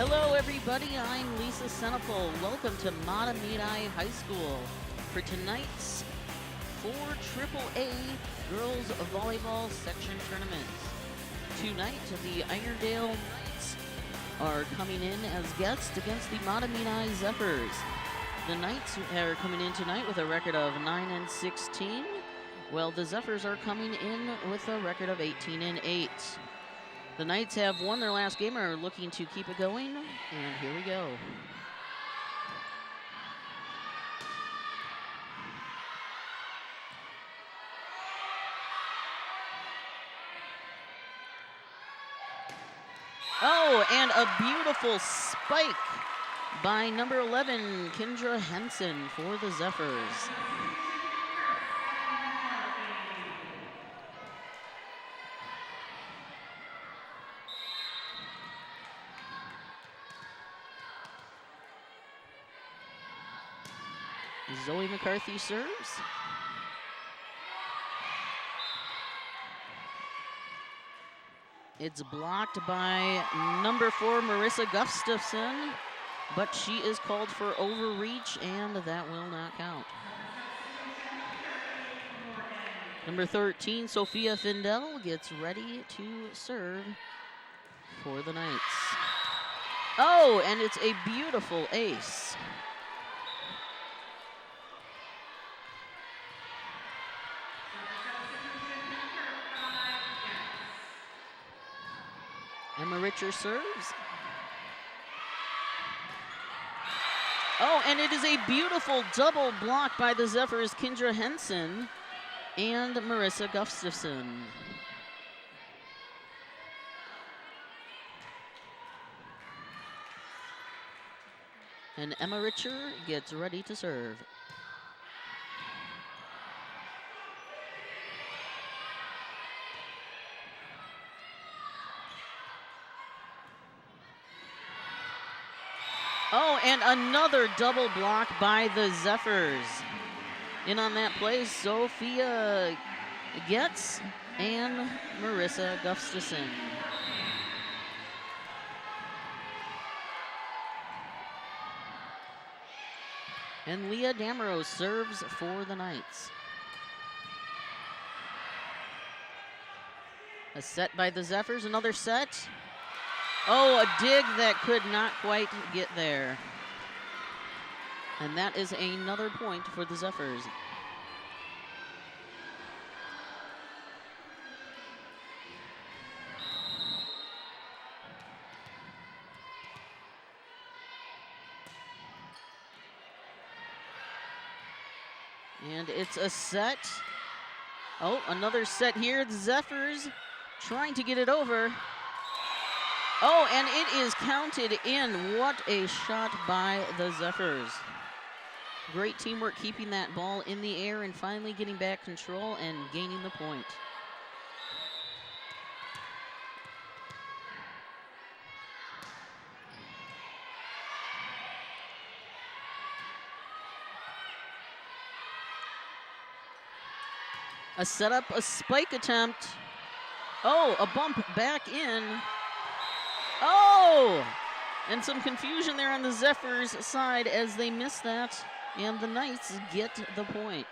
Hello everybody, I'm Lisa Senapol. Welcome to Mahtomedi High School for tonight's 4 AAA Girls Volleyball Section Tournaments. Tonight, the Irondale Knights are coming in as guests against the Mahtomedi Zephyrs. The Knights are coming in tonight with a record of 9-16, while the Zephyrs are coming in with a record of 18-8. The Knights have won their last game and are looking to keep it going, and here we go. Oh, and a beautiful spike by number 11, Kendra Henson for the Zephyrs. Zoe McCarthy serves. It's blocked by number 4, Marissa Gustafson, but she is called for overreach, and that will not count. Number 13, Sophia Findell, gets ready to serve for the Knights. Oh, and it's a beautiful ace. Emma Richer serves. Oh, and it is a beautiful double block by the Zephyrs, Kendra Henson and Marissa Gustafson. And Emma Richer gets ready to serve. Oh, and another double block by the Zephyrs. In on that play, Sophia Getz and Marissa Gustafson. And Leah Damerow serves for the Knights. A set by the Zephyrs, another set. Oh, a dig that could not quite get there. And that is another point for the Zephyrs. And it's a set. Oh, another set here. The Zephyrs trying to get it over. Oh, and it is counted in. What a shot by the Zephyrs. Great teamwork keeping that ball in the air and finally getting back control and gaining the point. A setup, a spike attempt. Oh, a bump back in. Oh! And some confusion there on the Zephyrs side as they miss that, and the Knights get the point.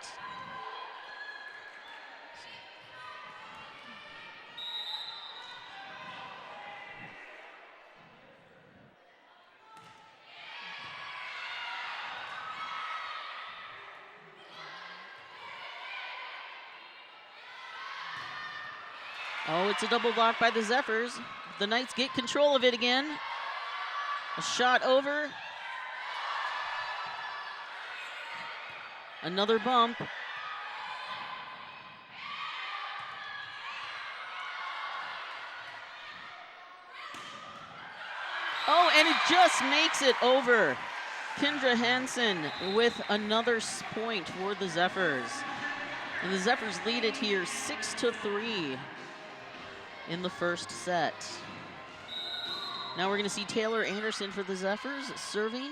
Oh, it's a double block by the Zephyrs. The Knights get control of it again. A shot over. Another bump. Oh, and it just makes it over. Kendra Hansen with another point for the Zephyrs. And the Zephyrs lead it here 6-3 in the first set. Now we're going to see Taylor Anderson for the Zephyrs serving.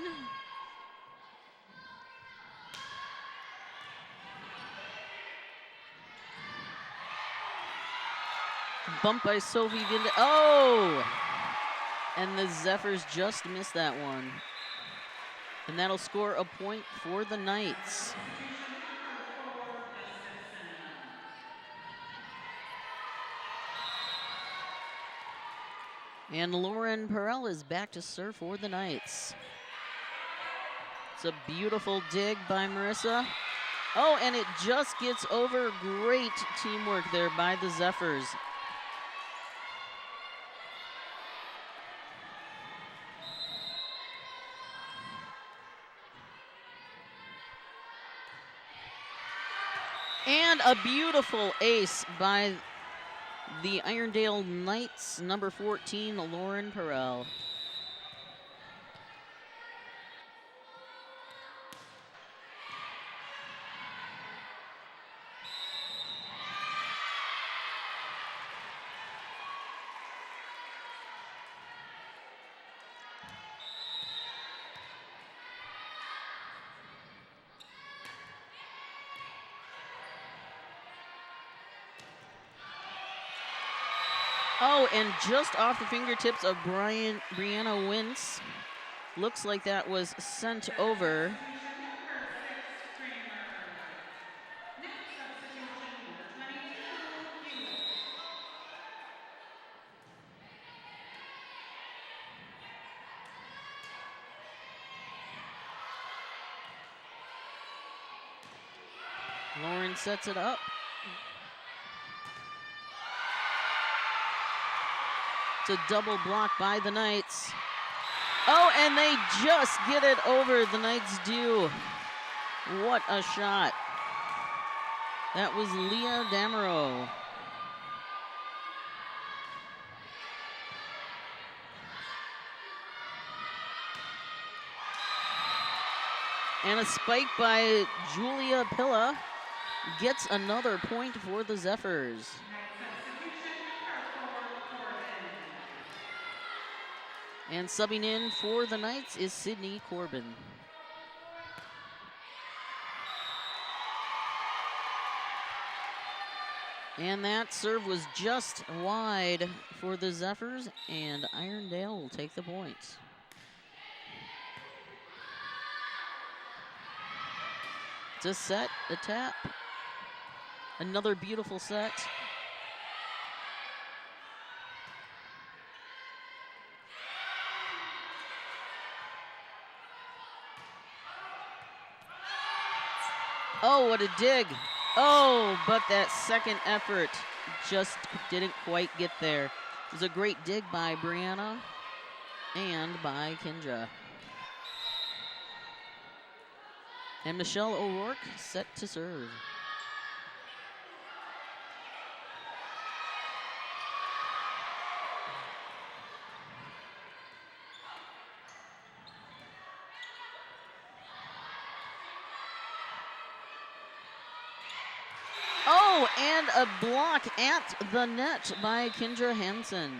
Bump by Sophie Vinde. Oh! And the Zephyrs just missed that one. And that'll score a point for the Knights. And Lauren Perel is back to serve for the Knights. It's a beautiful dig by Marissa. Oh, and it just gets over. Great teamwork there by the Zephyrs. And a beautiful ace by the Irondale Knights, number 14, Lauren Perel. Oh, and just off the fingertips of Brianna Wintz. Looks like that was sent over. Lauren sets it up. It's a double block by the Knights. Oh, and they just get it over. The Knights do. What a shot. That was Leah Damaro. And a spike by Julia Pilla gets another point for the Zephyrs. And subbing in for the Knights is Sydney Corbin. And that serve was just wide for the Zephyrs, and Irondale will take the points. It's a set, a tap. Another beautiful set. Oh, what a dig. Oh, but that second effort just didn't quite get there. It was a great dig by Brianna and by Kendra. And Michelle O'Rourke set to serve. Oh, and a block at the net by Kendra Hansen.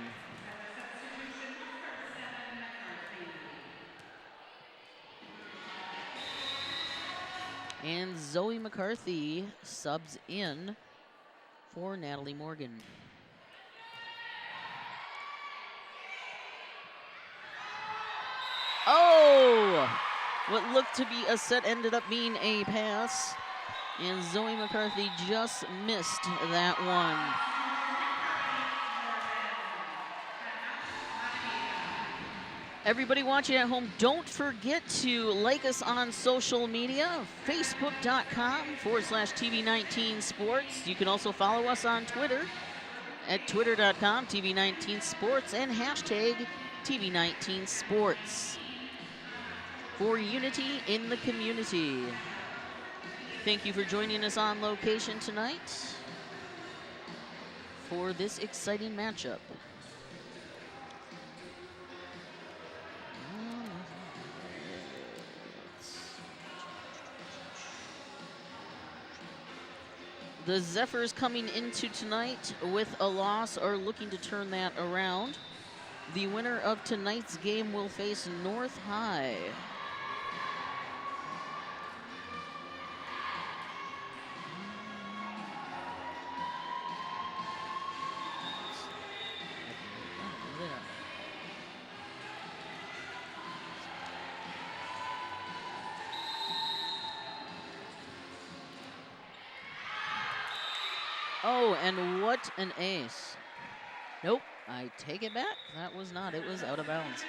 And Zoe McCarthy subs in for Natalie Morgan. Oh! What looked to be a set ended up being a pass. And Zoe McCarthy just missed that one. Everybody watching at home, don't forget to like us on social media, facebook.com/TV19sports. You can also follow us on Twitter at twitter.com/TV19sports and hashtag TV19sports for unity in the community. Thank you for joining us on location tonight for this exciting matchup. The Zephyrs coming into tonight with a loss are looking to turn that around. The winner of tonight's game will face North High. Oh, and what an ace. Nope, I take it back. That was not. It was out of bounds.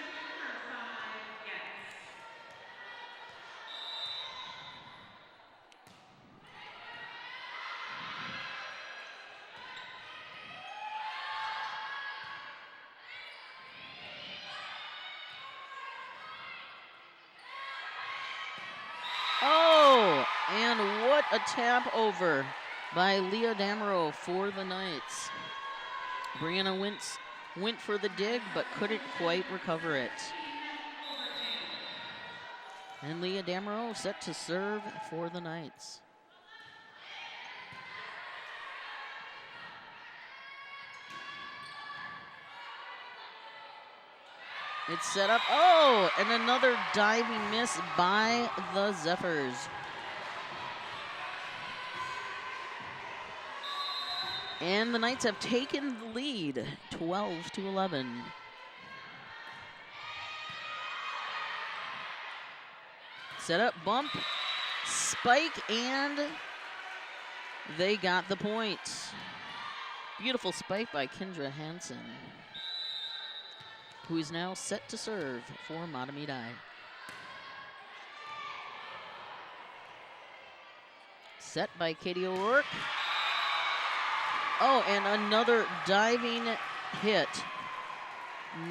Oh, and what a tap over by Leah Damero for the Knights. Brianna went for the dig, but couldn't quite recover it. And Leah Damero set to serve for the Knights. It's set up. Oh, and another diving miss by the Zephyrs. And the Knights have taken the lead, 12-11. Set up, bump, spike, and they got the point. Beautiful spike by Kendra Hansen, who is now set to serve for Mahtomedi. Set by Katie O'Rourke. Oh, and another diving hit,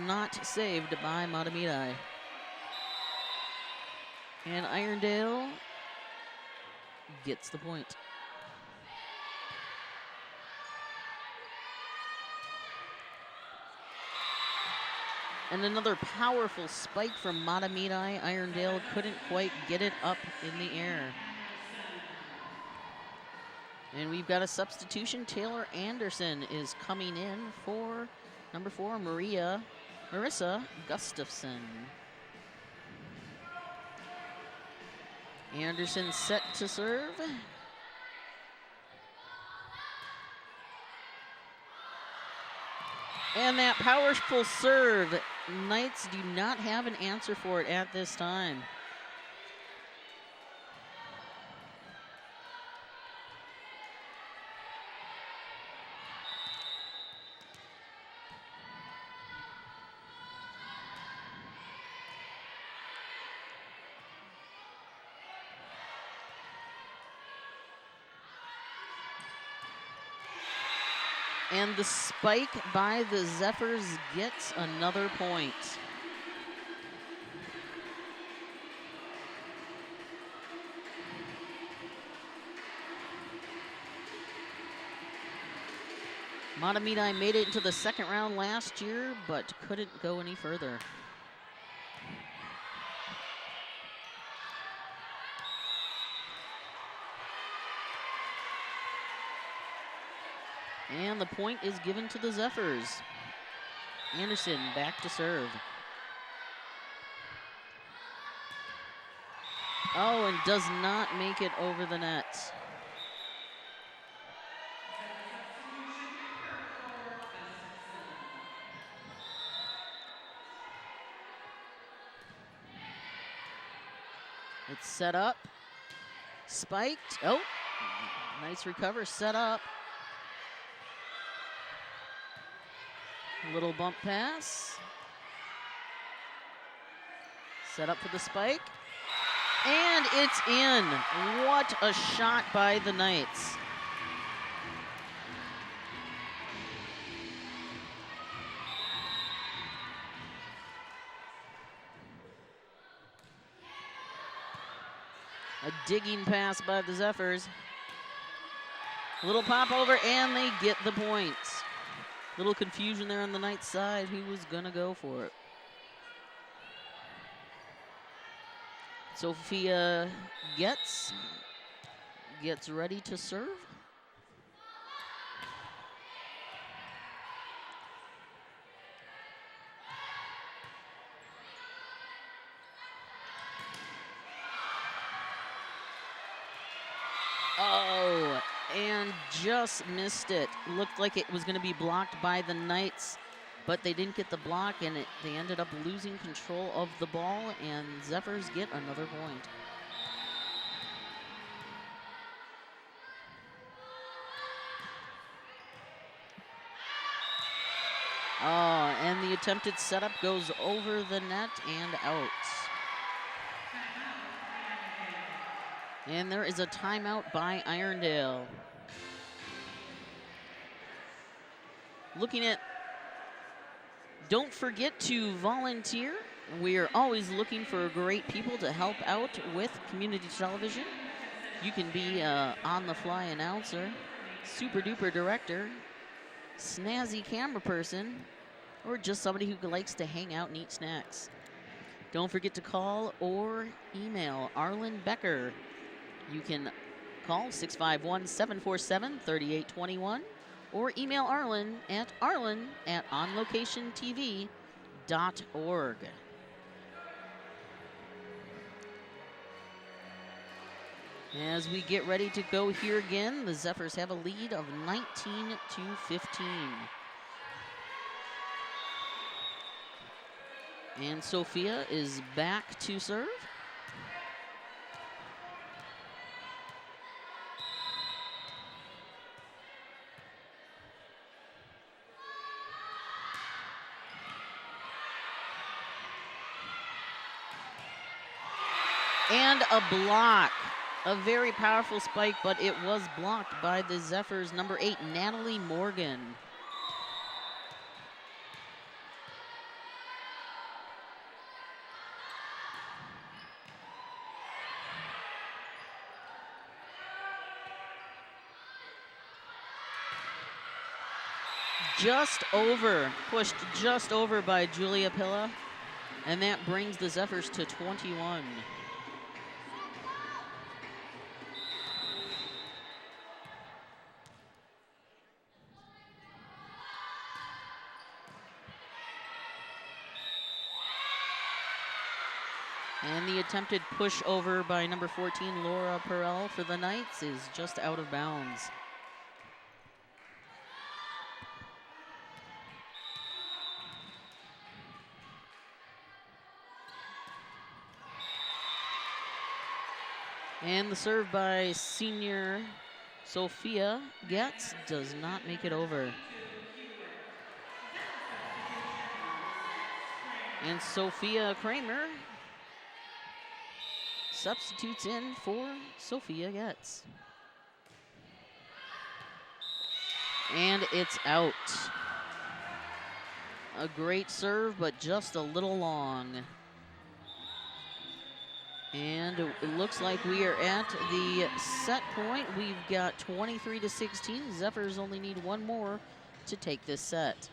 not saved by Mahtomedi. And Irondale gets the point. And another powerful spike from Mahtomedi. Irondale couldn't quite get it up in the air. And we've got a substitution. Taylor Anderson is coming in for number 4, Marissa Gustafson. Anderson set to serve. And that powerful serve, Knights do not have an answer for it at this time. And the spike by the Zephyrs gets another point. Mahtomedi made it into the second round last year, but couldn't go any further. And the point is given to the Zephyrs. Anderson back to serve. Oh, and does not make it over the net. It's set up, spiked. Oh, nice recover, set up. Little bump pass. Set up for the spike. And it's in. What a shot by the Knights. A digging pass by the Zephyrs. Little pop over, and they get the points. Little confusion there on the Knights side. Who was gonna go for it? Sophia gets ready to serve. Oh, and just missed it. Looked like it was going to be blocked by the Knights, but they didn't get the block, and they ended up losing control of the ball, and Zephyrs get another point. And the attempted setup goes over the net and out. And there is a timeout by Irondale. Looking at, don't forget to volunteer. We are always looking for great people to help out with community television. You can be on-the-fly announcer, super-duper director, snazzy camera person, or just somebody who likes to hang out and eat snacks. Don't forget to call or email Arlen Becker. You can call 651-747-3821 or email Arlen at onlocationtv.org. As we get ready to go here again, the Zephyrs have a lead of 19-15. And Sophia is back to serve. And a block. A very powerful spike, but it was blocked by the Zephyrs' number 8, Natalie Morgan. Just over, pushed just over by Julia Pilla, and that brings the Zephyrs to 21. And the attempted push over by number 14, Laura Perel, for the Knights is just out of bounds. And the serve by senior Sophia Getz does not make it over. And Sophia Kramer substitutes in for Sophia Getz. And it's out. A great serve, but just a little long. And it looks like we are at the set point. We've got 23-16. Zephyrs only need one more to take this set.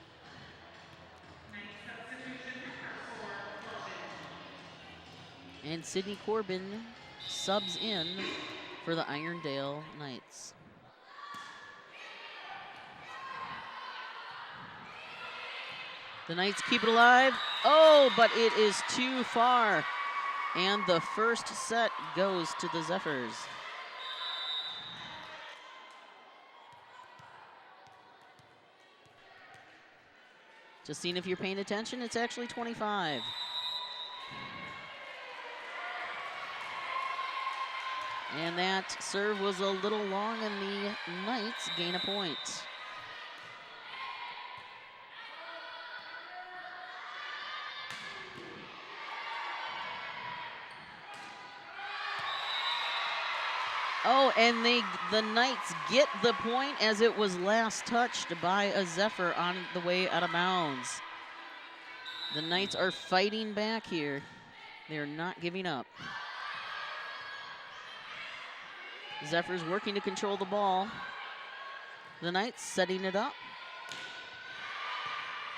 And Sydney Corbin subs in for the Irondale Knights. The Knights keep it alive. Oh, but it is too far. And the first set goes to the Zephyrs. Just seeing if you're paying attention, it's actually 25. And that serve was a little long, and the Knights gain a point. Oh, and the Knights get the point as it was last touched by a Zephyr on the way out of bounds. The Knights are fighting back here. They're not giving up. Zephyrs working to control the ball. The Knights setting it up.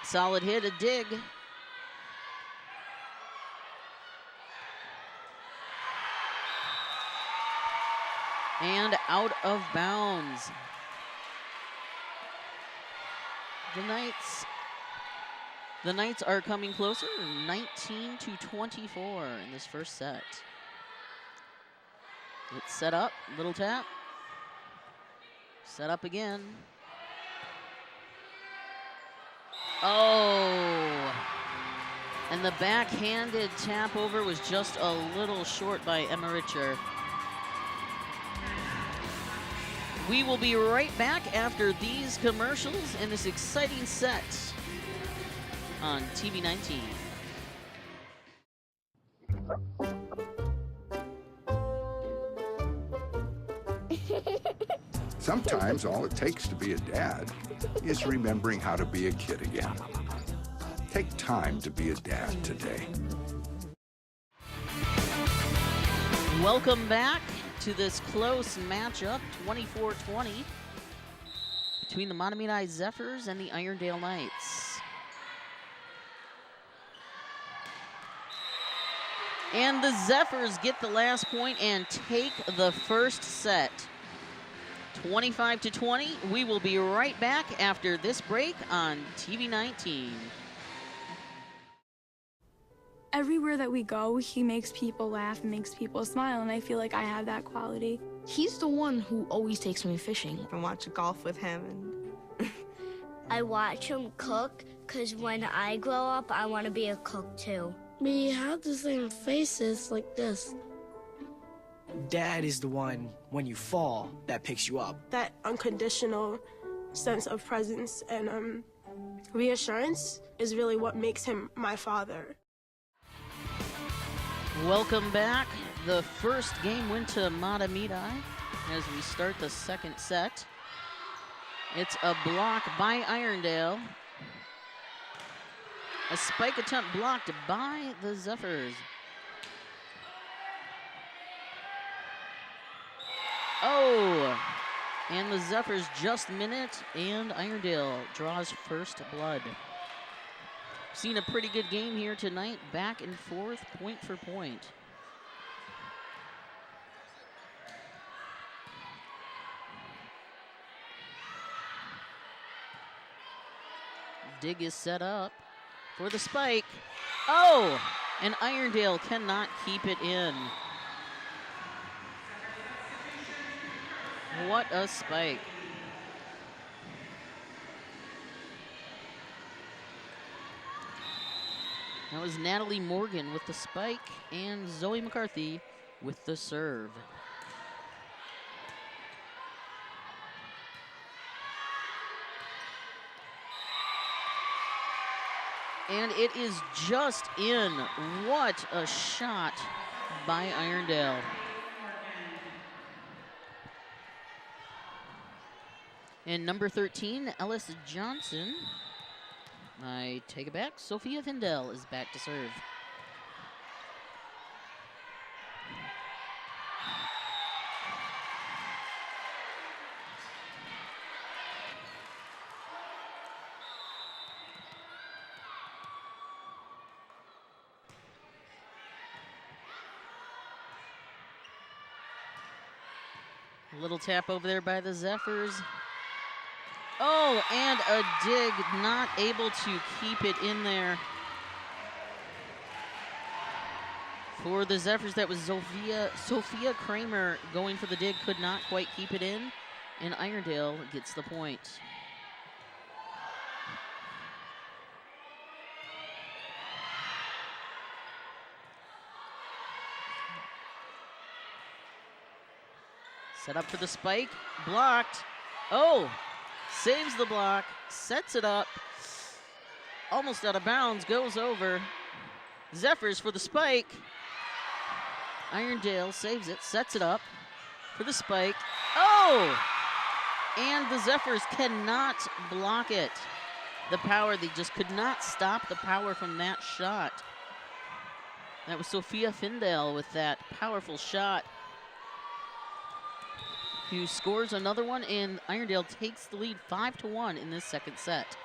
Solid hit, a dig. And out of bounds. The Knights are coming closer, 19-24 in this first set. It's set up, little tap. Set up again. Oh! And the backhanded tap over was just a little short by Emma Richer. We will be right back after these commercials in this exciting set. on TV 19. Sometimes all it takes to be a dad is remembering how to be a kid again. Take time to be a dad today. Welcome back to this close matchup, 24-20, between the Mahtomedi Zephyrs and the Irondale Knights. And the Zephyrs get the last point and take the first set. 25-20. We will be right back after this break on TV 19. Everywhere that we go, he makes people laugh and makes people smile, and I feel like I have that quality. He's the one who always takes me fishing. I watch golf with him. I watch him cook, because when I grow up, I want to be a cook too. We have the same faces like this. Dad is the one, when you fall, that picks you up. That unconditional sense of presence and reassurance is really what makes him my father. Welcome back. The first game went to Mahtomedi as we start the second set. It's a block by Irondale. A spike attempt blocked by the Zephyrs. Oh, and the Zephyrs just min it, and Irondale draws first blood. Seen a pretty good game here tonight, back and forth, point for point. Dig is set up for the spike. Oh, and Irondale cannot keep it in. What a spike. That was Natalie Morgan with the spike and Zoe McCarthy with the serve. And it is just in. What a shot by Irondale. And number 13, Ellis Johnson. I take it back. Sophia Findell is back to serve. A little tap over there by the Zephyrs. Oh, and a dig, not able to keep it in there. For the Zephyrs, that was Sophia Kramer going for the dig, could not quite keep it in, and Irondale gets the point. Set up for the spike, blocked. Oh! Saves the block, sets it up, almost out of bounds, goes over. Zephyrs for the spike. Irondale saves it, sets it up for the spike. Oh! And the Zephyrs cannot block it. The power, they just could not stop the power from that shot. That was Sophia Findell with that powerful shot, who scores another one, and Irondale takes the lead 5-1 in this second set.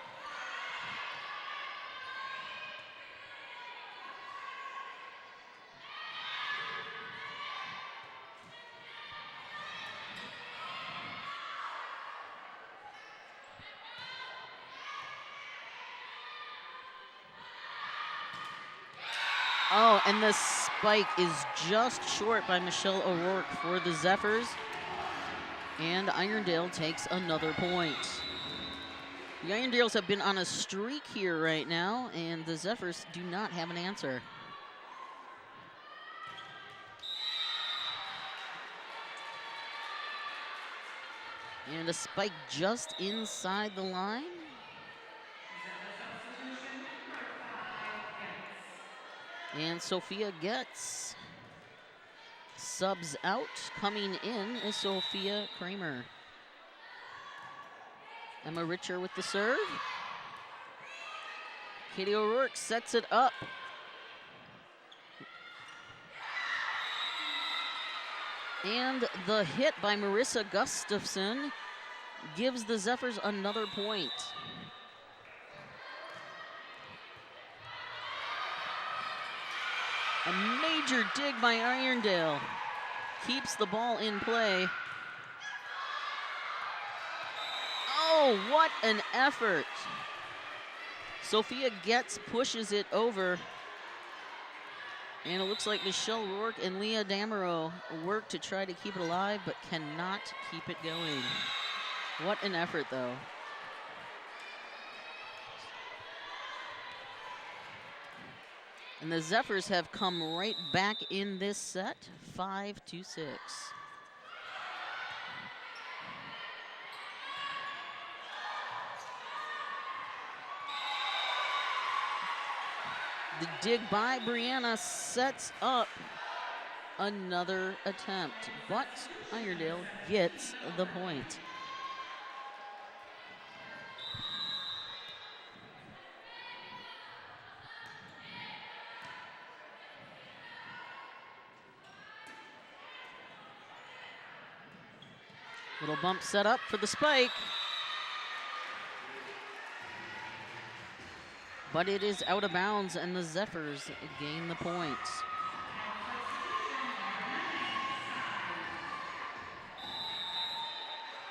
Oh, and the spike is just short by Michelle O'Rourke for the Zephyrs. And Irondale takes another point. The Irondales have been on a streak here right now, and the Zephyrs do not have an answer. And a spike just inside the line. And Sophia gets subs out. Coming in is Sophia Kramer. Emma Richer with the serve. Katie O'Rourke sets it up. And the hit by Marissa Gustafson gives the Zephyrs another point. A major dig by Irondale. Keeps the ball in play. Oh, what an effort. Sophia pushes it over. And it looks like Michelle Rourke and Leah Damerow work to try to keep it alive, but cannot keep it going. What an effort, though. And the Zephyrs have come right back in this set, 5-6. The dig by Brianna sets up another attempt, but Irondale gets the point. Little bump set up for the spike. But it is out of bounds, and the Zephyrs gain the point.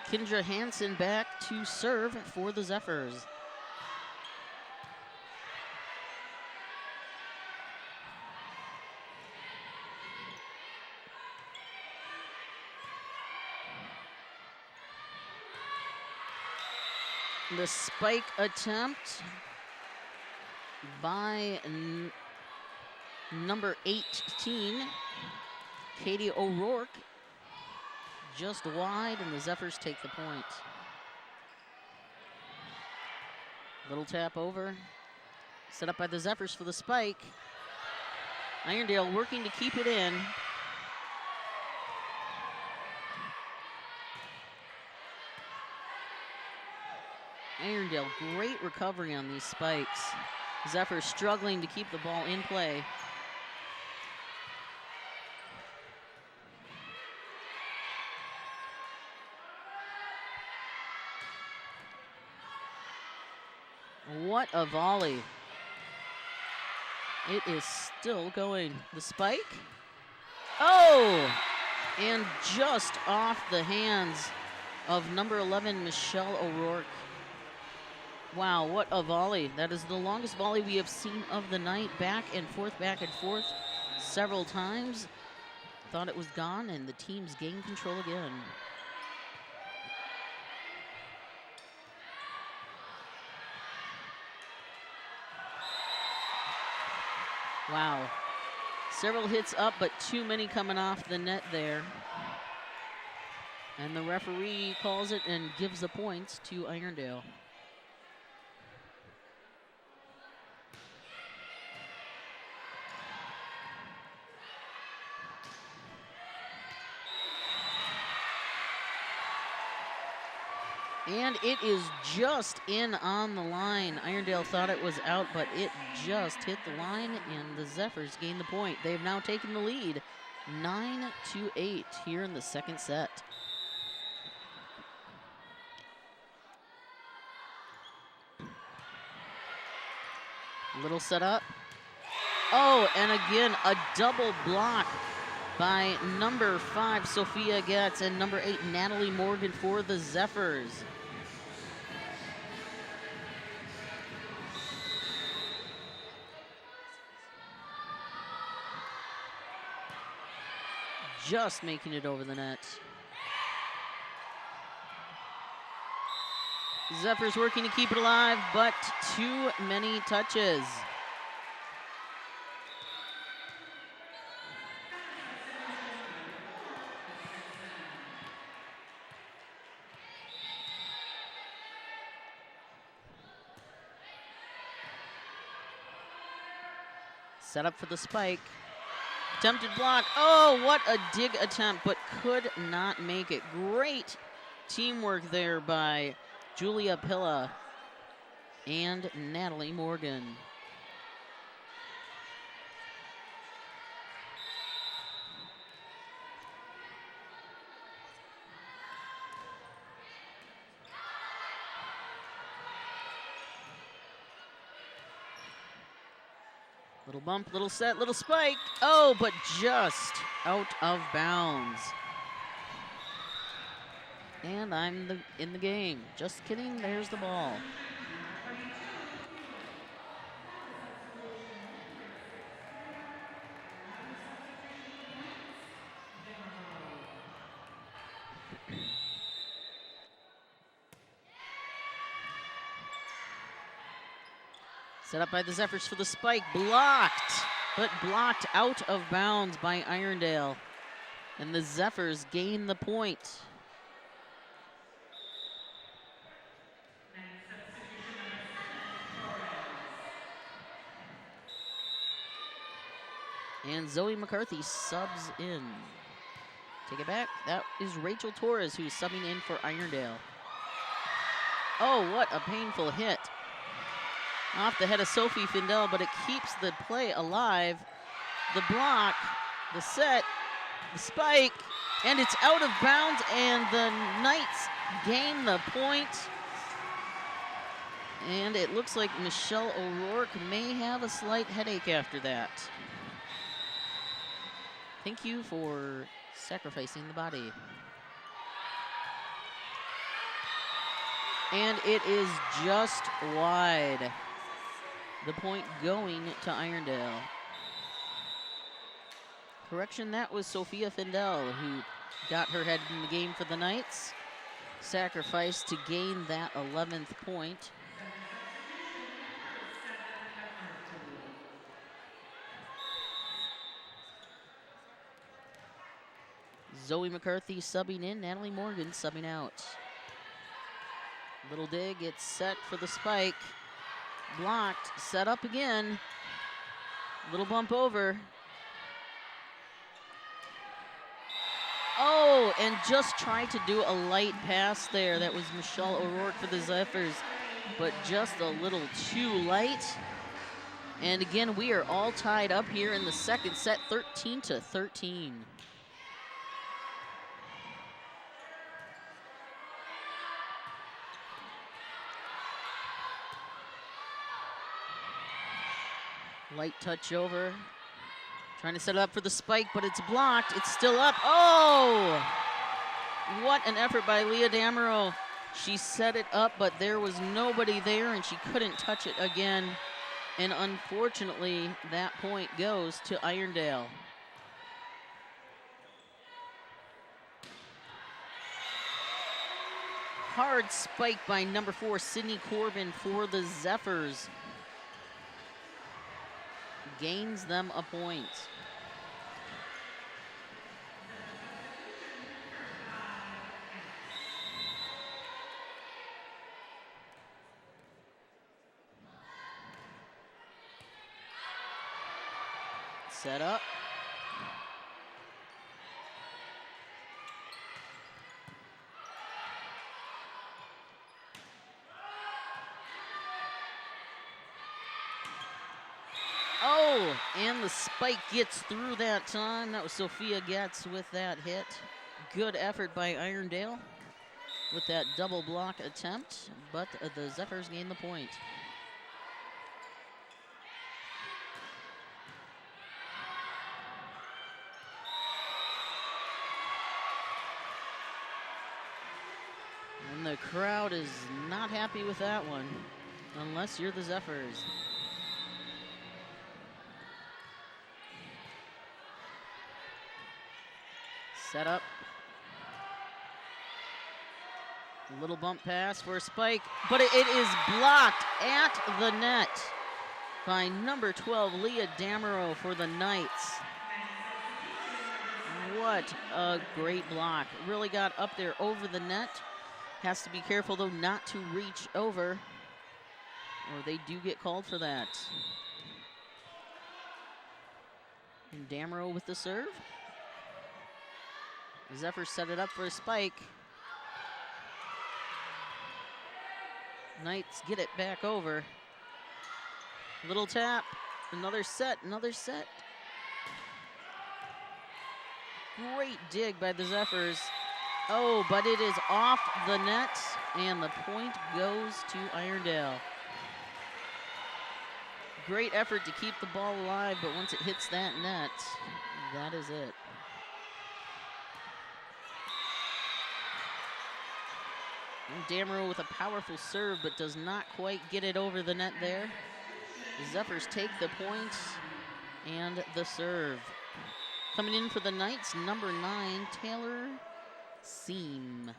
Kendra Hansen back to serve for the Zephyrs. The spike attempt by number 18, Katie O'Rourke, just wide, and the Zephyrs take the point. Little tap over, set up by the Zephyrs for the spike. Irondale working to keep it in. Irondale, great recovery on these spikes. Zephyrs struggling to keep the ball in play. What a volley. It is still going. The spike. Oh! And just off the hands of number 11, Michelle O'Rourke. Wow, what a volley. That is the longest volley we have seen of the night. Back and forth several times. Thought it was gone, and the teams gained control again. Wow. Several hits up, but too many coming off the net there. And the referee calls it and gives the points to Irondale. And it is just in on the line. Irondale thought it was out, but it just hit the line, and the Zephyrs gain the point. They've now taken the lead, 9-8 here in the second set. Little setup. Oh, and again, a double block by number 5, Sophia Getz, and number 8, Natalie Morgan for the Zephyrs. Just making it over the net. Zephyrs working to keep it alive, but too many touches. Set up for the spike. Attempted block. Oh, what a dig attempt, but could not make it. Great teamwork there by Julia Pilla and Natalie Morgan. Little bump, little set, little spike. Oh, but just out of bounds. And I'm in the game. Just kidding, there's the ball. Set up by the Zephyrs for the spike, blocked, but blocked out of bounds by Irondale. And the Zephyrs gain the point. And Zoe McCarthy subs in. Take it back. That is Rachel Torres who's subbing in for Irondale. Oh, what a painful hit. Off the head of Sophie Findell, but it keeps the play alive. The block, the set, the spike, and it's out of bounds, and the Knights gain the point. And it looks like Michelle O'Rourke may have a slight headache after that. Thank you for sacrificing the body. And it is just wide. The point going to Irondale. Correction, that was Sophia Findell who got her head in the game for the Knights. Sacrificed to gain that 11th point. Zoe McCarthy subbing in, Natalie Morgan subbing out. Little dig, it's set for the spike. Blocked, set up again. Little bump over. Oh, and just tried to do a light pass there. That was Michelle O'Rourke for the Zephyrs, but just a little too light. And again, we are all tied up here in the second set, 13-13. Light touch over. Trying to set it up for the spike, but it's blocked. It's still up. Oh! What an effort by Leah Damerow. She set it up, but there was nobody there, and she couldn't touch it again. And unfortunately, that point goes to Irondale. Hard spike by number 4, Sydney Corbin for the Zephyrs. Gains them a point. Set up. Oh, and the spike gets through that time. That was Sophia Getz with that hit. Good effort by Irondale with that double block attempt, but the Zephyrs gain the point. And the crowd is not happy with that one, unless you're the Zephyrs. Set up. A little bump pass for a spike, but it is blocked at the net by number 12, Leah Damerow for the Knights. What a great block. Really got up there over the net. Has to be careful, though, not to reach over, or they do get called for that. And Damro with the serve. Zephyrs set it up for a spike. Knights get it back over. Little tap, another set, another set. Great dig by the Zephyrs. Oh, but it is off the net, and the point goes to Irondale. Great effort to keep the ball alive, but once it hits that net, that is it. And Damro with a powerful serve, but does not quite get it over the net there. The Zephyrs take the point and the serve. Coming in for the Knights, number 9, Taylor Seam.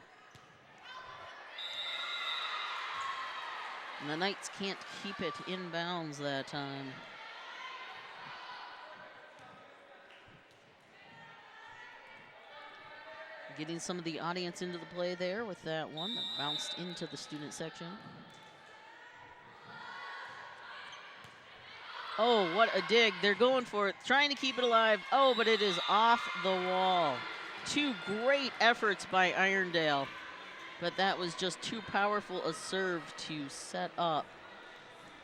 And the Knights can't keep it in bounds that time. Getting some of the audience into the play there with that one that bounced into the student section. Oh, what a dig. They're going for it, trying to keep it alive. Oh, but it is off the wall. Two great efforts by Irondale, but that was just too powerful a serve to set up.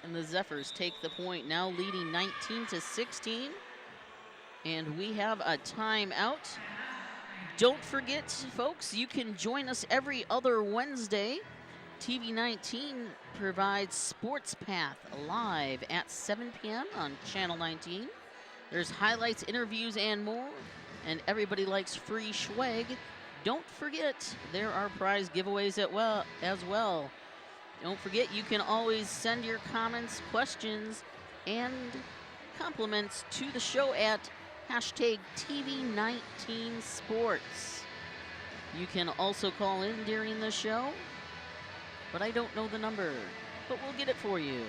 And the Zephyrs take the point, now leading 19-16. And we have a timeout. Don't forget, folks, you can join us every other Wednesday. TV 19 provides Sports Path live at 7 p.m. on Channel 19. There's highlights, interviews, and more. And everybody likes free swag. Don't forget, there are prize giveaways as well. Don't forget, you can always send your comments, questions, and compliments to the show at hashtag TV19Sports. You can also call in during the show, but I don't know the number, but we'll get it for you.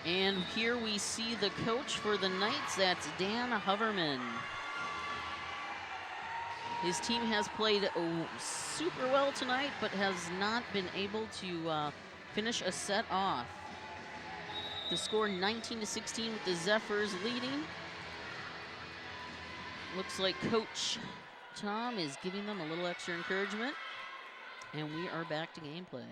And here we see the coach for the Knights, that's Dan Hoverman. His team has played super well tonight, but has not been able to finish a set off. The score 19-16 with the Zephyrs leading. Looks like Coach Tom is giving them a little extra encouragement. And we are back to gameplay.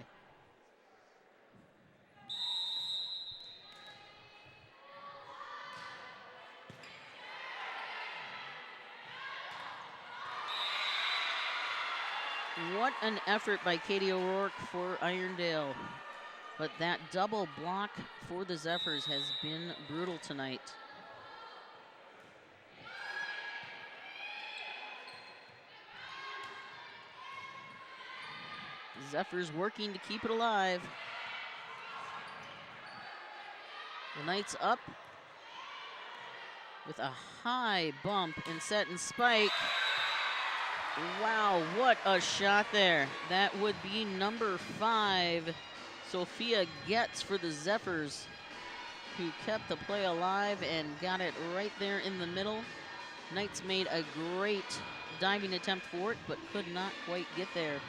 What an effort by Katie O'Rourke for Irondale. But that double block for the Zephyrs has been brutal tonight. Zephyrs working to keep it alive. The Knights up with a high bump and set and spike. Wow, what a shot there. That would be number 5. Sophia Getz for the Zephyrs, who kept the play alive and got it right there in the middle. Knights made a great diving attempt for it, but could not quite get there.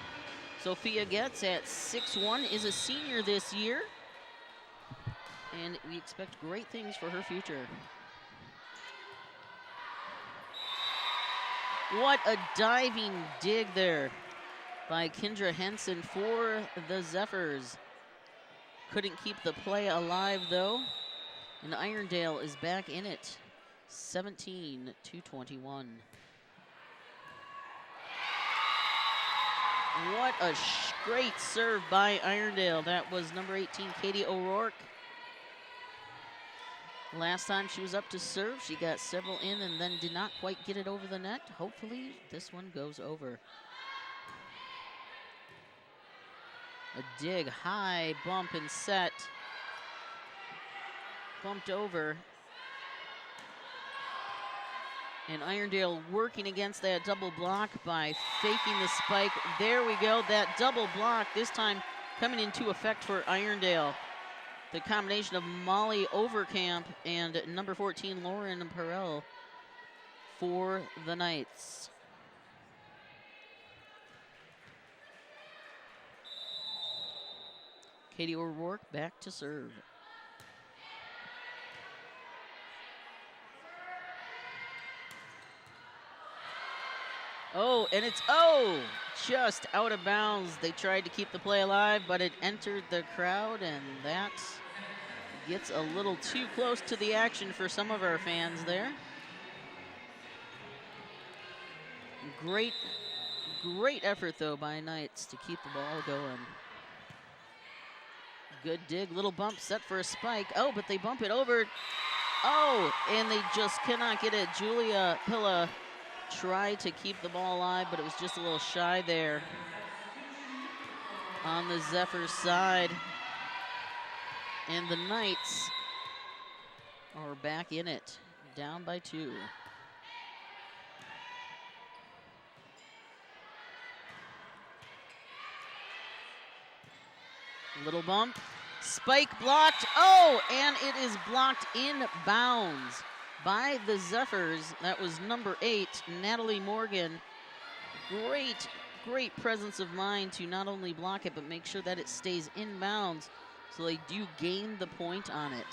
Sophia Getz at 6'1" is a senior this year, and we expect great things for her future. What a diving dig there by Kendra Henson for the Zephyrs. Couldn't keep the play alive, though. And Irondale is back in it, 17-21. What a great serve by Irondale. That was number 18, Katie O'Rourke. Last time she was up to serve, she got several in and then did not quite get it over the net. Hopefully, this one goes over. A dig, high bump and set. Bumped over. And Irondale working against that double block by faking the spike. There we go, that double block, this time coming into effect for Irondale. The combination of Molly Overcamp and number 14, Lauren Perel for the Knights. Katie O'Rourke back to serve. Oh, and it's, just out of bounds. They tried to keep the play alive, but it entered the crowd, and that gets a little too close to the action for some of our fans there. Great effort, though, by Knights to keep the ball going. Good dig, little bump set for a spike. Oh, but they bump it over. Oh, and they just cannot get it. Julia Pilla tried to keep the ball alive, but it was just a little shy there on the Zephyrs side. And the Knights are back in it, down by 2. Little bump, spike blocked. Oh, and it is blocked in bounds by the Zephyrs. That was number 8, Natalie Morgan. Great presence of mind to not only block it, but make sure that it stays in bounds, so they do gain the point on it.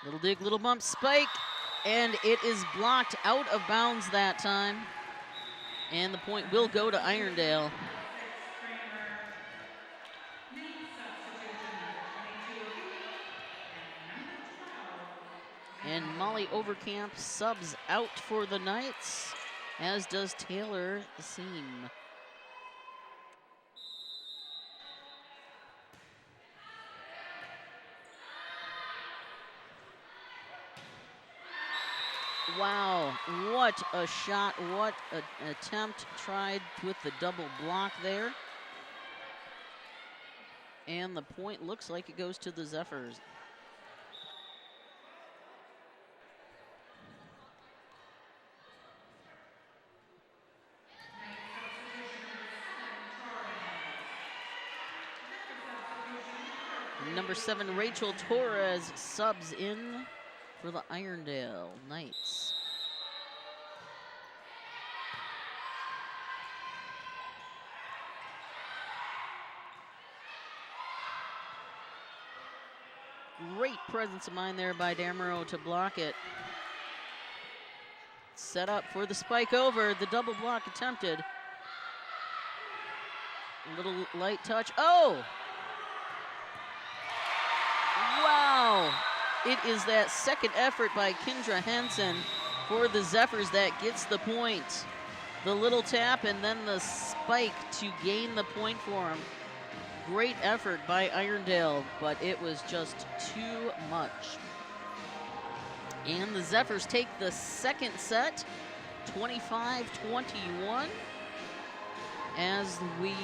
Little dig, little bump, spike, and it is blocked out of bounds that time. And the point will go to Irondale. And Molly Overcamp subs out for the Knights, as does Taylor Seam. Wow, what a shot, what an attempt tried with the double block there. And the point looks like it goes to the Zephyrs. Number 7, Rachel Torres subs in for the Irondale Knights. Great presence of mind there by Damaro to block it. Set up for the spike over, the double block attempted. A little light touch, oh! Wow! It is that second effort by Kendra Henson for the Zephyrs that gets the point. The little tap and then the spike to gain the point for them. Great effort by Irondale, but it was just too much. And the Zephyrs take the second set, 25-21, as we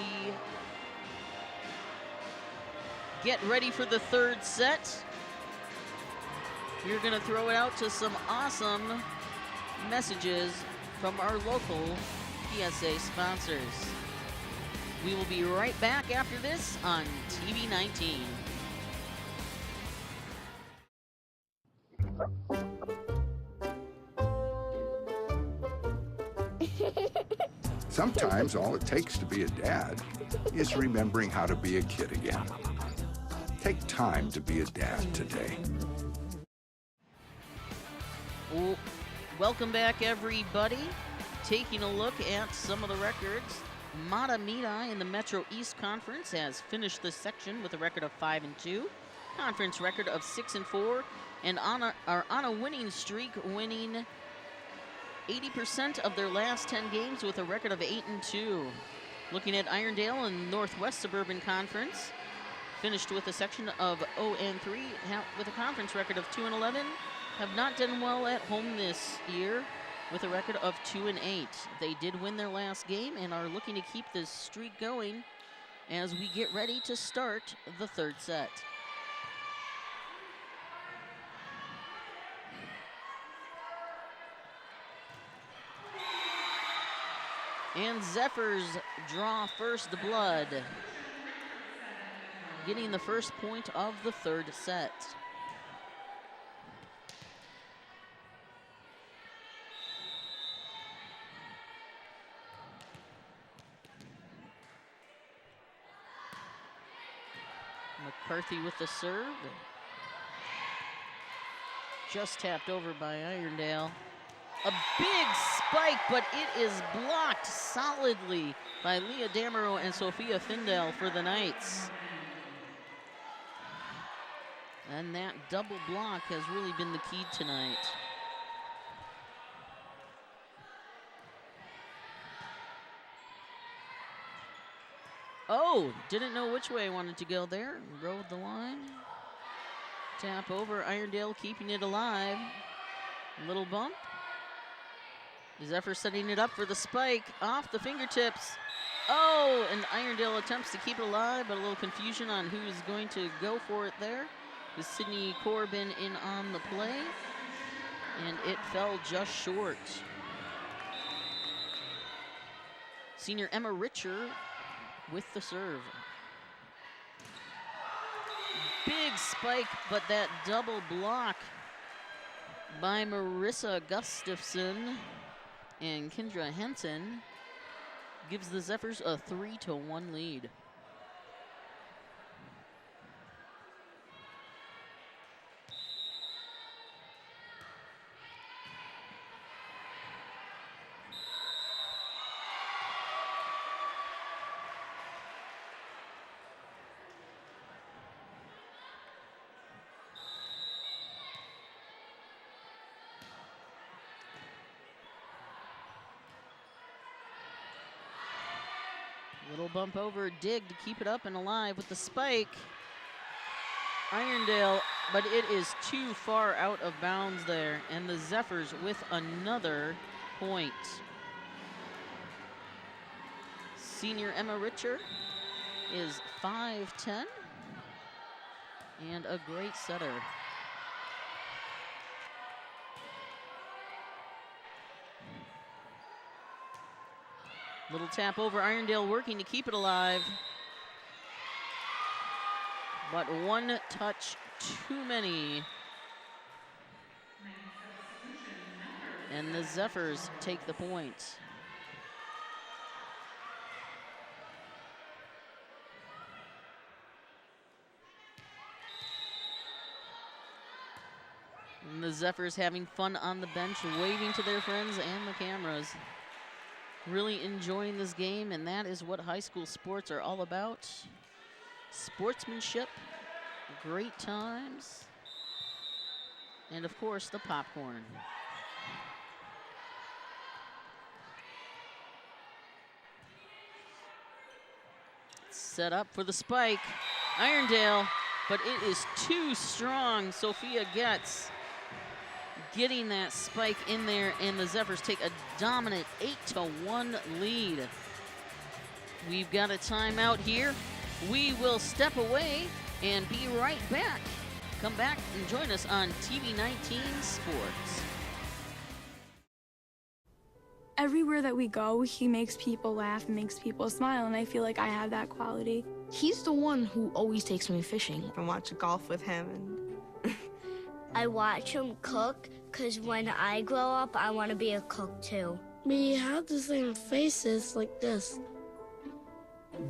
get ready for the third set. We're gonna throw it out to some awesome messages from our local PSA sponsors. We will be right back after this on TV 19. Sometimes all it takes to be a dad is remembering how to be a kid again. Take time to be a dad today. Well, welcome back, everybody. Taking a look at some of the records. Mahtomedi in the Metro East Conference has finished this section with a record of 5-2, conference record of 6-4, and are on a winning streak, winning 80% of their last 10 games with a record of 8-2. Looking at Irondale in Northwest Suburban Conference, finished with a section of 0-3 with a conference record of 2-11. Have not done well at home this year with a record of 2-8. They did win their last game and are looking to keep this streak going as we get ready to start the third set. And Zephyrs draw first blood, getting the first point of the third set. McCarthy with the serve. Just tapped over by Irondale. A big spike, but it is blocked solidly by Leah Damerow and Sophia Findale for the Knights. And that double block has really been the key tonight. Oh, didn't know which way I wanted to go there. Rode the line. Tap over, Irondale keeping it alive. Little bump. Zephyr setting it up for the spike off the fingertips. Oh, and Irondale attempts to keep it alive, but a little confusion on who's going to go for it there. With Sydney Corbin in on the play, and it fell just short. Senior Emma Richer with the serve. Big spike, but that double block by Marissa Gustafson and Kendra Henson gives the Zephyrs a 3-1 lead. Little bump over, dig to keep it up and alive with the spike. Irondale, but it is too far out of bounds there, and the Zephyrs with another point. Senior Emma Richer is 5'10", and a great setter. Little tap over, Irondale working to keep it alive. But one touch too many. And the Zephyrs take the point. And the Zephyrs having fun on the bench, waving to their friends and the cameras. Really enjoying this game, and that is what high school sports are all about. Sportsmanship, great times, and of course the popcorn. Set up for the spike. Irondale, but it is too strong. Sophia getting that spike in there, and the Zephyrs take a dominant 8-1 lead. We've got a timeout here. We will step away and be right back. Come back and join us on TV 19 Sports. Everywhere that we go, he makes people laugh and makes people smile, and I feel like I have that quality. He's the one who always takes me fishing. I watch golf with him. And I watch him cook, because when I grow up, I want to be a cook too. We have the same faces like this.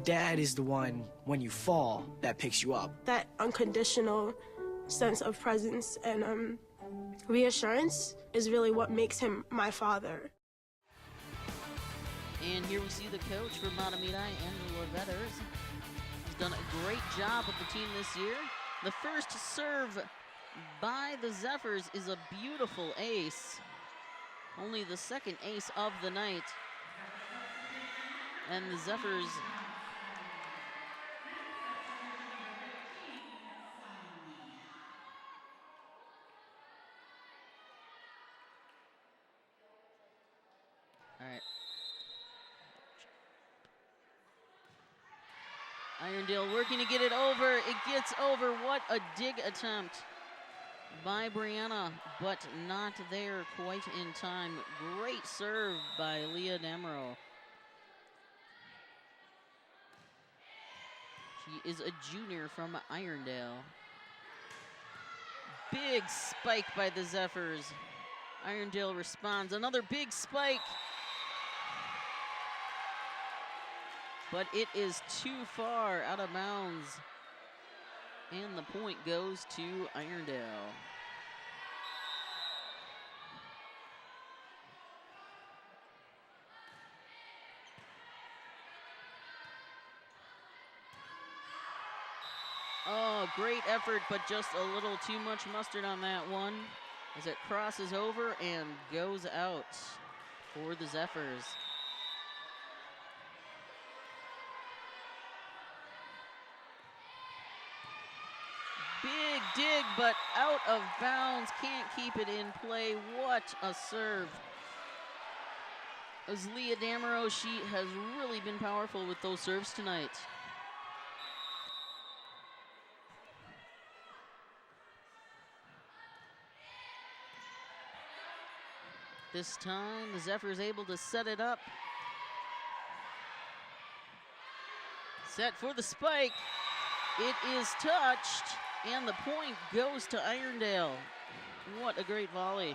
Dad is the one, when you fall, that picks you up. That unconditional sense of presence and reassurance is really what makes him my father. And here we see the coach for Mahtomedi, Angela Vetters. He's done a great job with the team this year. The first serve by the Zephyrs is a beautiful ace. Only the second ace of the night. And the Zephyrs all right. Irondale working to get it over. It gets over. What a dig attempt by Brianna, but not there quite in time. Great serve by Leah Damerow. She is a junior from Irondale. Big spike by the Zephyrs. Irondale responds. Another big spike. But it is too far out of bounds. And the point goes to Irondale. Oh, great effort, but just a little too much mustard on that one as it crosses over and goes out for the Zephyrs. Big dig, but out of bounds. Can't keep it in play. What a serve. As Leah Damerow, she has really been powerful with those serves tonight. This time, the Zephyrs able to set it up. Set for the spike. It is touched, and the point goes to Irondale. What a great volley.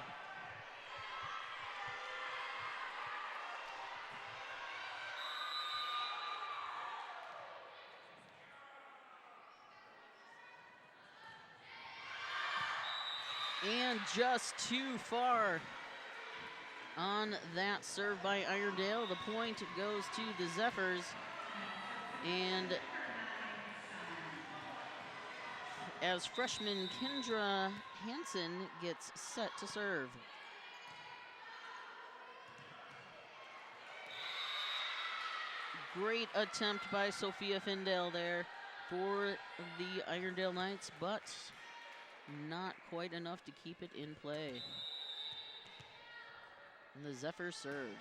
And just too far on that serve by Irondale. The point goes to the Zephyrs. And as freshman Kendra Hansen gets set to serve. Great attempt by Sophia Findale there for the Irondale Knights, but not quite enough to keep it in play. And the Zephyrs serve.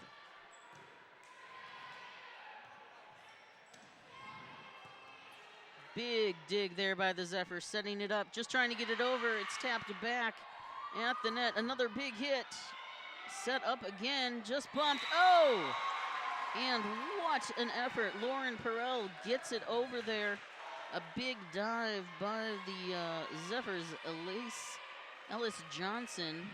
Big dig there by the Zephyrs, setting it up, just trying to get it over. It's tapped back at the net. Another big hit. Set up again, just bumped. Oh! And what an effort. Lauren Perel gets it over there. A big dive by the Zephyrs. Ellis Johnson,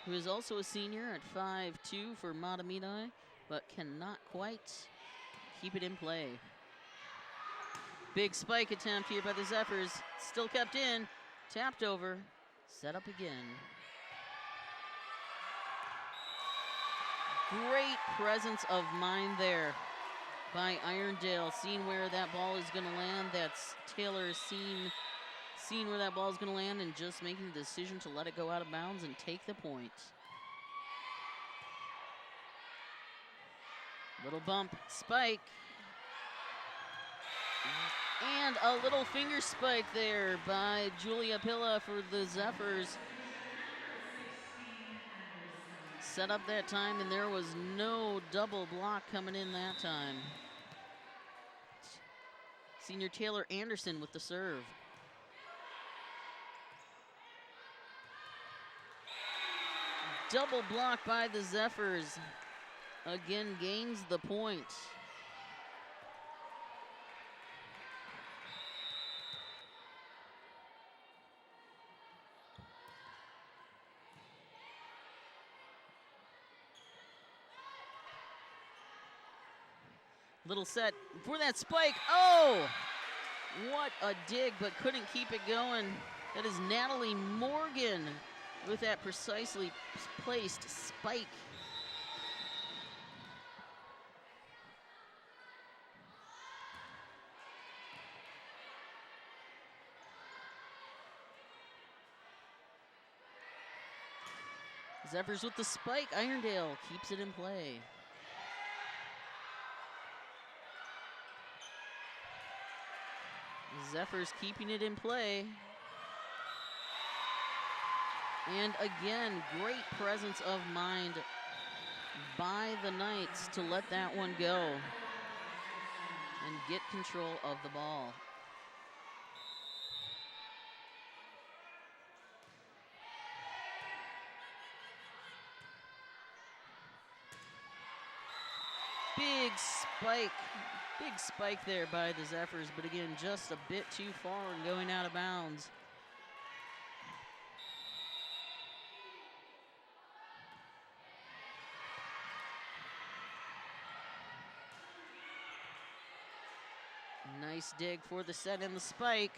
who is also a senior at 5'2" for Mahtomedi, but cannot quite keep it in play. Big spike attempt here by the Zephyrs. Still kept in. Tapped over. Set up again. Great presence of mind there by Irondale. Seeing where that ball is going to land. That's Taylor seeing where that ball is going to land and just making the decision to let it go out of bounds and take the point. Little bump, spike. And a little finger spike there by Julia Pilla for the Zephyrs. Set up that time, and there was no double block coming in that time. Senior Taylor Anderson with the serve. Double block by the Zephyrs. Again, gains the point. Little set for that spike. Oh! What a dig, but couldn't keep it going. That is Natalie Morgan with that precisely placed spike. Zephyrs with the spike. Irondale keeps it in play. Zephyrs keeping it in play. And again, great presence of mind by the Knights to let that one go and get control of the ball. Big spike there by the Zephyrs, but again, just a bit too far and going out of bounds. Nice dig for the set and the spike.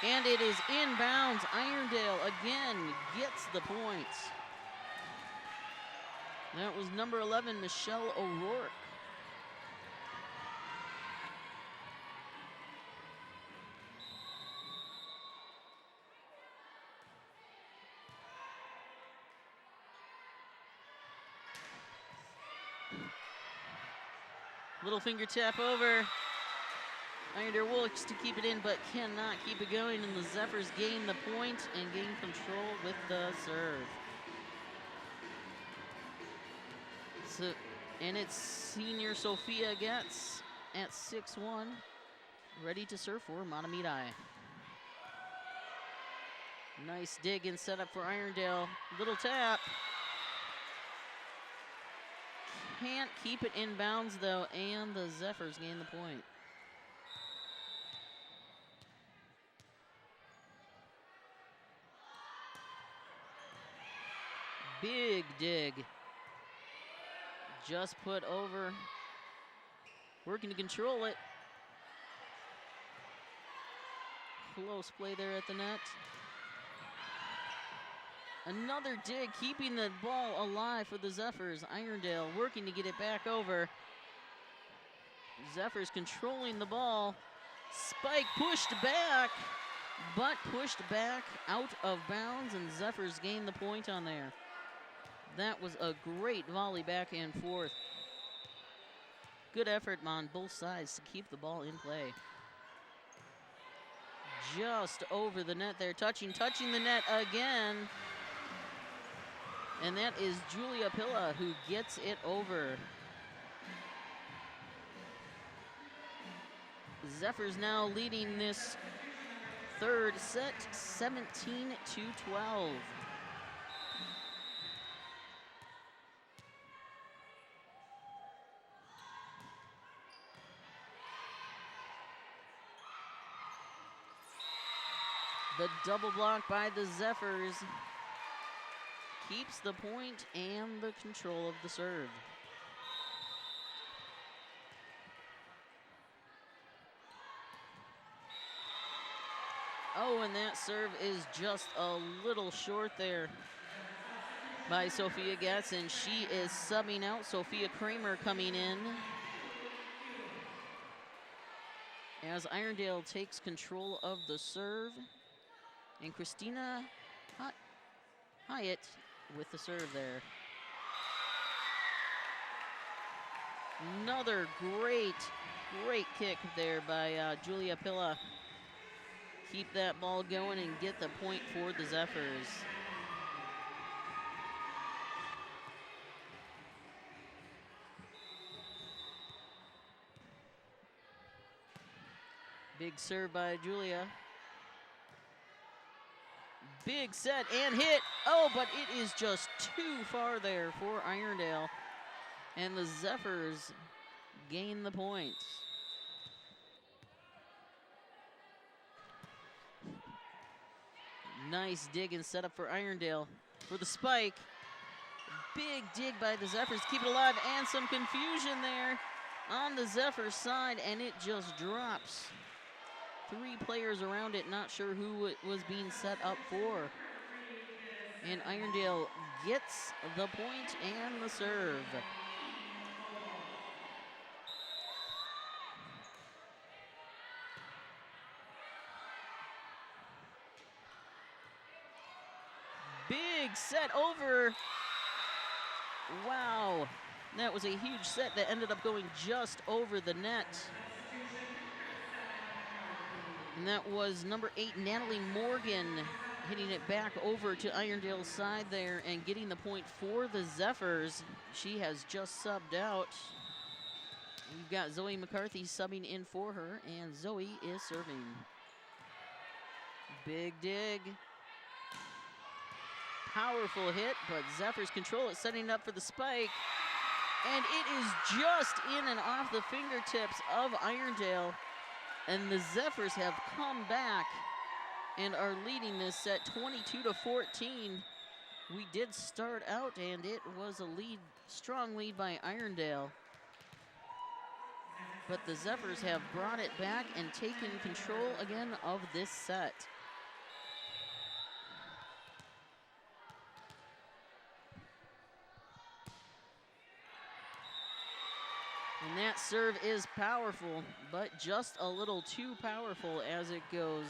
And it is inbounds. Irondale again gets the points. That was number 11, Michelle O'Rourke. Little finger tap over. Irondale looks to keep it in, but cannot keep it going, and the Zephyrs gain the point and gain control with the serve. So, and it's senior Sophia Getz at 6'1", ready to serve for Mahtomedi. Nice dig and setup for Irondale. Little tap. Can't keep it in bounds though, and the Zephyrs gain the point. Big dig. Just put over. Working to control it. Close play there at the net. Another dig, keeping the ball alive for the Zephyrs. Irondale working to get it back over. Zephyrs controlling the ball. Spike pushed back, but pushed back out of bounds, and Zephyrs gain the point on there. That was a great volley back and forth. Good effort on both sides to keep the ball in play. Just over the net there, touching the net again. And that is Julia Pilla who gets it over. Zephyrs now leading this third set, 17-12. The double block by the Zephyrs keeps the point and the control of the serve. Oh, and that serve is just a little short there by Sophia Getz, and she is subbing out. Sophia Kramer coming in as Irondale takes control of the serve. And Christina Hyatt with the serve there. Another great kick there by Julia Pilla. Keep that ball going and get the point for the Zephyrs. Big serve by Julia. Big set and hit. Oh, but it is just too far there for Irondale. And the Zephyrs gain the points. Nice dig and setup for Irondale for the spike. Big dig by the Zephyrs, keep it alive, and some confusion there on the Zephyrs side, and it just drops. 3 players around it, not sure who it was being set up for. And Irondale gets the point and the serve. Big set over. Wow, that was a huge set that ended up going just over the net. And that was number 8, Natalie Morgan, hitting it back over to Irondale's side there and getting the point for the Zephyrs. She has just subbed out. We've got Zoe McCarthy subbing in for her, and Zoe is serving. Big dig. Powerful hit, but Zephyrs control it, setting it up for the spike. And it is just in and off the fingertips of Irondale. And the Zephyrs have come back and are leading this set 22-14. We did start out, and it was a strong lead by Irondale. but the Zephyrs have brought it back and taken control again of this set. And that serve is powerful, but just a little too powerful as it goes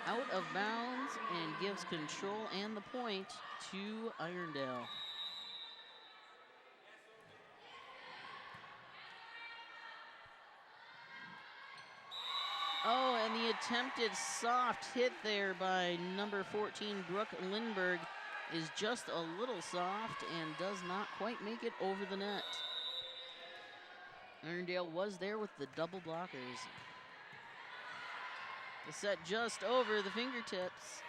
out of bounds and gives control and the point to Irondale. Oh, and the attempted soft hit there by number 14, Brooke Lindberg, is just a little soft and does not quite make it over the net. Irondale was there with the double blockers. The set just over the fingertips.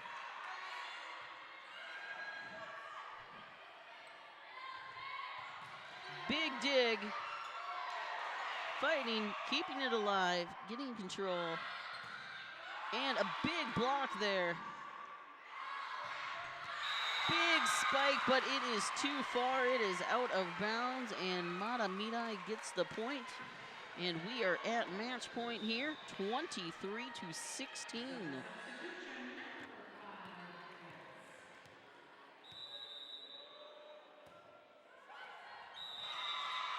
Big dig. Fighting, keeping it alive, getting control. And a big block there. Big spike, but it is too far. It is out of bounds, and Mahtomedi gets the point. And we are at match point here, 23-16.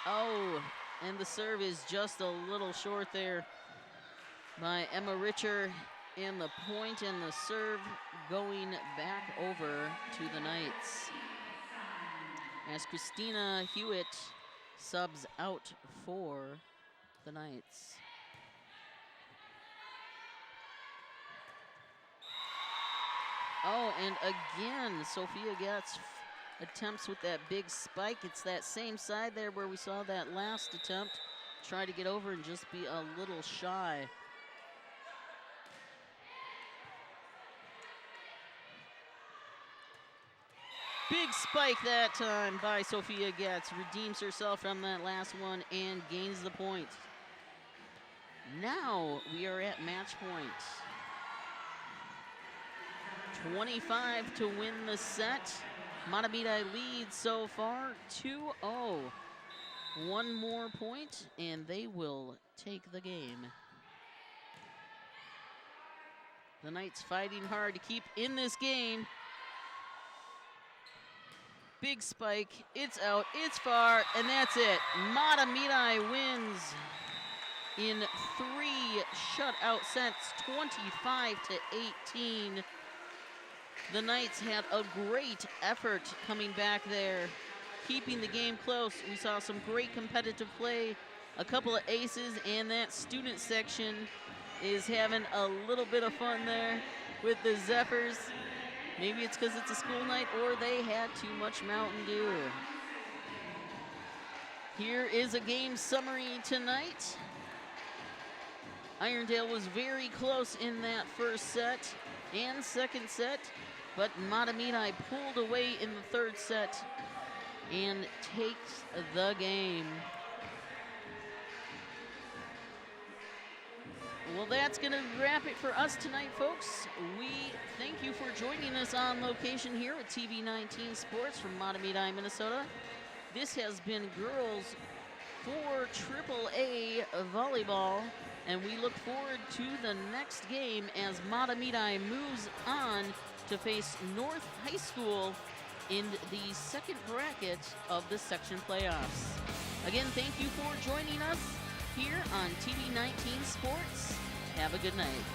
Oh, and the serve is just a little short there by Emma Richer. And the point and the serve going back over to the Knights, as Christina Hewitt subs out for the Knights. Oh, and again, Sophia Getz attempts with that big spike. It's that same side there where we saw that last attempt. Try to get over and just be a little shy. Big spike that time by Sophia Getz. Redeems herself from that last one and gains the point. Now we are at match point. 25 to win the set. Mahtomedi leads so far 2-0. One more point and they will take the game. The Knights fighting hard to keep in this game. Big spike, it's out, it's far, and that's it. Mahtomedi wins in 3 shutout sets, 25-18. The Knights had a great effort coming back there, keeping the game close. We saw some great competitive play, a couple of aces, and that student section is having a little bit of fun there with the Zephyrs. Maybe it's because it's a school night or they had too much Mountain Dew. Here is a game summary tonight. Irondale was very close in that first set and second set, but Mahtomedi pulled away in the third set and takes the game. Well, that's going to wrap it for us tonight, folks. We thank you for joining us on location here at TV19 Sports from Mahtomedi, Minnesota. This has been Girls 4 AAA Volleyball, and we look forward to the next game as Mahtomedi moves on to face North High School in the second bracket of the section playoffs. Again, thank you for joining us here on TV19 Sports. Have a good night.